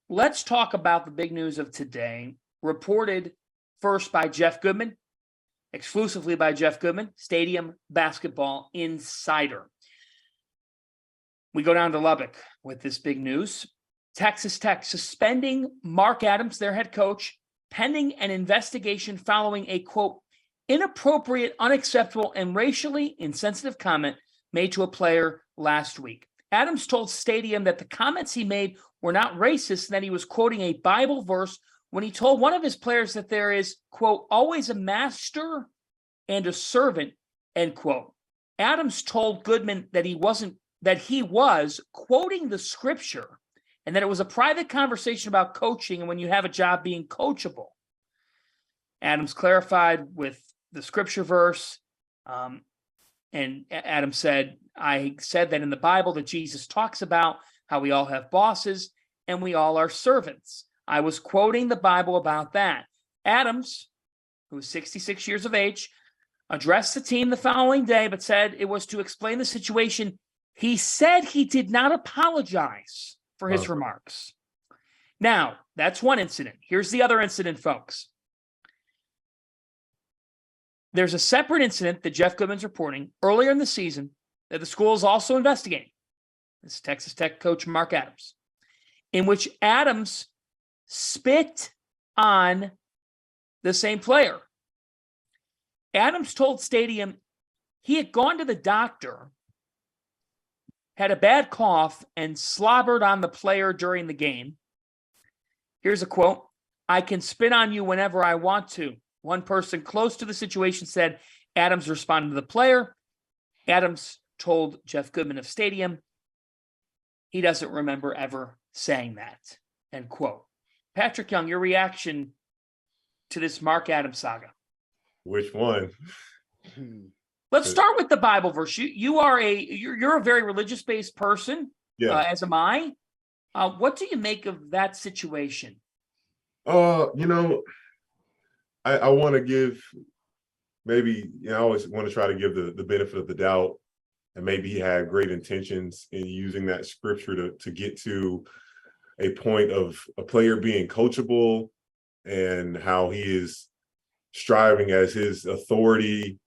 Let's talk about the big news of today, reported first by Jeff Goodman, exclusively by Jeff Goodman, Stadium Basketball Insider. We go down to Lubbock with this big news. Texas Tech suspending Mark Adams, their head coach, pending an investigation following a, quote, inappropriate, unacceptable, and racially insensitive comment made to a player last week. Adams told Stadium that the comments he made were not racist and that he was quoting a Bible verse when he told one of his players that there is, quote, always a master and a servant, end quote. Adams told Goodman that he was quoting the scripture and that it was a private conversation about coaching and when you have a job being coachable. Adams clarified with the scripture verse, and Adams said, I said that in the Bible that Jesus talks about how we all have bosses and we all are servants. I was quoting the Bible about that. Adams, who was 66 years of age, addressed the team the following day, but said it was to explain the situation. He said he did not apologize for his remarks. Now, that's one incident. Here's the other incident, folks. There's a separate incident that Jeff Goodman's reporting earlier in the season that the school is also investigating. This is Texas Tech coach Mark Adams, in which Adams spit on the same player. Adams told Stadium he had gone to the doctor, had a bad cough, and slobbered on the player during the game. Here's a quote, I can spit on you whenever I want to. One person close to the situation said Adams responded to the player. Adams told Jeff Goodman of Stadium he doesn't remember ever saying that, end quote. Patrick Young, your reaction to this Mark Adams saga? Which one? Let's start with the Bible verse. You're a very religious-based person, as am I. What do you make of that situation? I want to give I always want to try to give the benefit of the doubt, and maybe he had great intentions in using that scripture to get to a point of a player being coachable and how he is striving as his authority.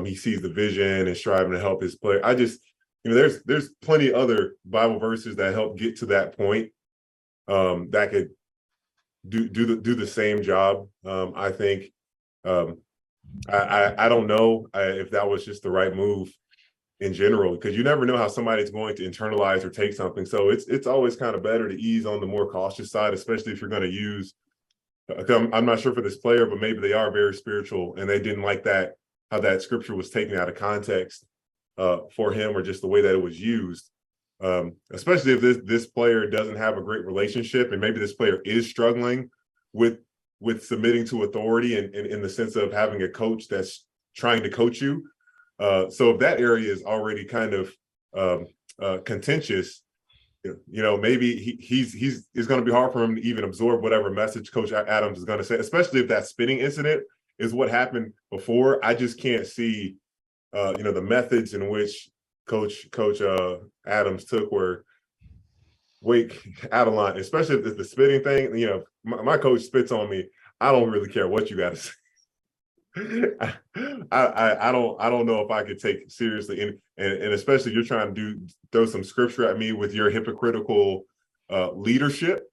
He sees the vision and striving to help his player. I just, there's plenty of other Bible verses that help get to that point that could do the same job. I think I don't know if that was just the right move in general, because you never know how somebody's going to internalize or take something. So it's always kind of better to ease on the more cautious side, especially if you're going to use. I'm not sure for this player, but maybe they are very spiritual and they didn't like that, how that scripture was taken out of context for him, or just the way that it was used. Especially if this player doesn't have a great relationship, and maybe this player is struggling with submitting to authority and in the sense of having a coach that's trying to coach you. So if that area is already kind of contentious, maybe it's going to be hard for him to even absorb whatever message Coach Adams is going to say, especially if that spitting incident is what happened before. I just can't see, the methods in which Coach Adams took were out of line, especially if it's the spitting thing. My coach spits on me. I don't really care what you got to say. I don't know if I could take it seriously, and especially if you're trying to throw some scripture at me with your hypocritical leadership,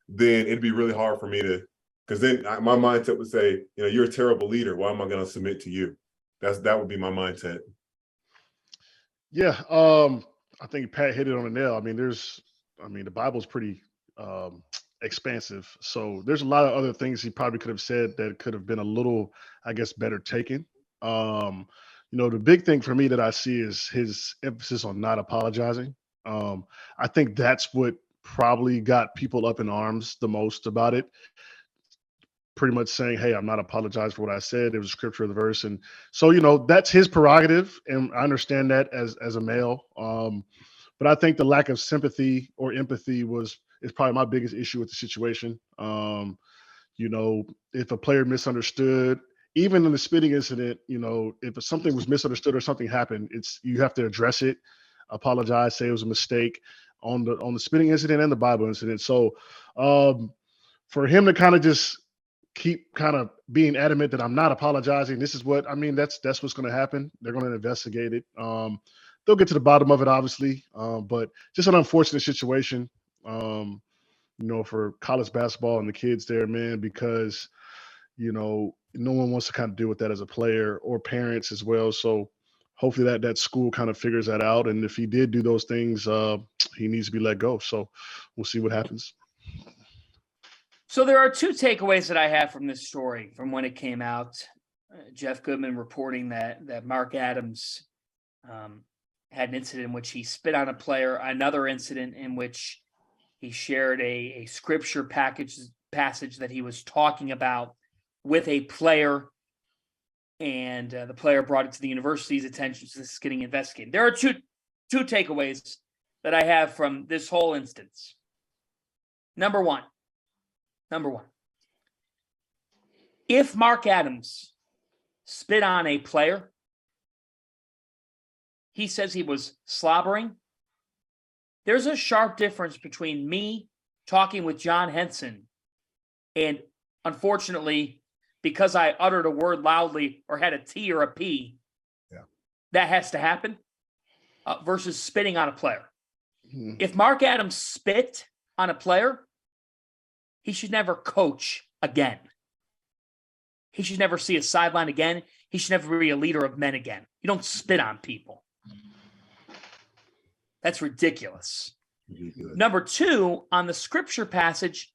then it'd be really hard for me to, because then my mindset would say, you're a terrible leader. Why am I going to submit to you? That would be my mindset. Yeah, I think Pat hit it on the nail. The Bible's pretty expansive, so there's a lot of other things he probably could have said that could have been a little, I guess, better taken. The big thing for me that I see is his emphasis on not apologizing. I think that's what probably got people up in arms the most about it. Pretty much saying, hey, I'm not apologizing for what I said. It was a scripture of the verse. And so, that's his prerogative. And I understand that as a male. But I think the lack of sympathy or empathy is probably my biggest issue with the situation. If a player misunderstood, even in the spitting incident, if something was misunderstood or something happened, you have to address it, apologize, say it was a mistake. on the spitting incident and the Bible incident. So for him to kind of just keep kind of being adamant that I'm not apologizing, this is what I mean. That's what's going to happen. They're going to investigate it. They'll get to the bottom of it, obviously. But just an unfortunate situation, for college basketball and the kids there, man, because no one wants to kind of deal with that as a player or parents as well. So hopefully that school kind of figures that out. And if he did do those things, he needs to be let go. So we'll see what happens. So there are two takeaways that I have from this story from when it came out. Jeff Goodman reporting that Mark Adams had an incident in which he spit on a player, another incident in which he shared a scripture passage that he was talking about with a player, and the player brought it to the university's attention. So this is getting investigated. There are two takeaways that I have from this whole instance. Number one, if Mark Adams spit on a player, he says he was slobbering, there's a sharp difference between me talking with John Henson and, unfortunately, because I uttered a word loudly or had a T or a P, that has to happen, versus spitting on a player. Mm-hmm. If Mark Adams spit on a player, he should never coach again. He should never see a sideline again. He should never be a leader of men again. You don't spit on people. That's ridiculous. Number two, on the scripture passage,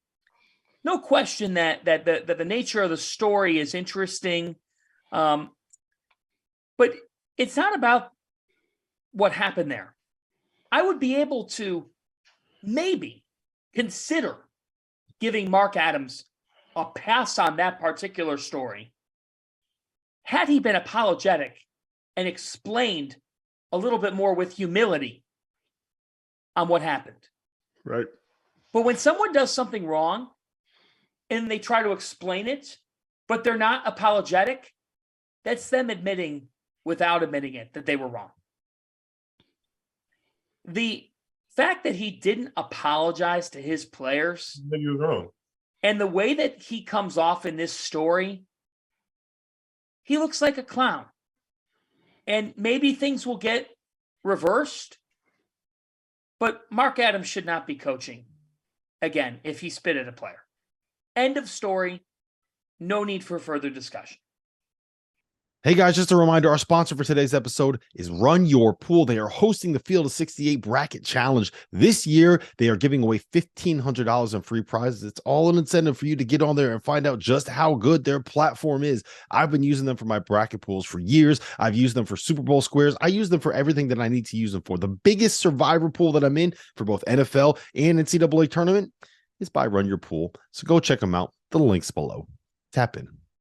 no question that the nature of the story is interesting, but it's not about what happened there. I would be able to maybe consider giving Mark Adams a pass on that particular story had he been apologetic and explained a little bit more with humility on what happened. Right. But when someone does something wrong and they try to explain it, but they're not apologetic, that's them admitting without admitting it that they were wrong. The fact that he didn't apologize to his players, he was wrong, and the way that he comes off in this story, he looks like a clown. And maybe things will get reversed, but Mark Adams should not be coaching again if he spit at a player. End of story. No need for further discussion. Hey guys, just a reminder, our sponsor for today's episode is Run Your Pool. They are hosting the Field of 68 Bracket Challenge. This year, they are giving away $1,500 in free prizes. It's all an incentive for you to get on there and find out just how good their platform is. I've been using them for my bracket pools for years. I've used them for Super Bowl squares. I use them for everything that I need to use them for. The biggest survivor pool that I'm in for both NFL and NCAA tournament is by Run Your Pool. So go check them out. The link's below. Tap in.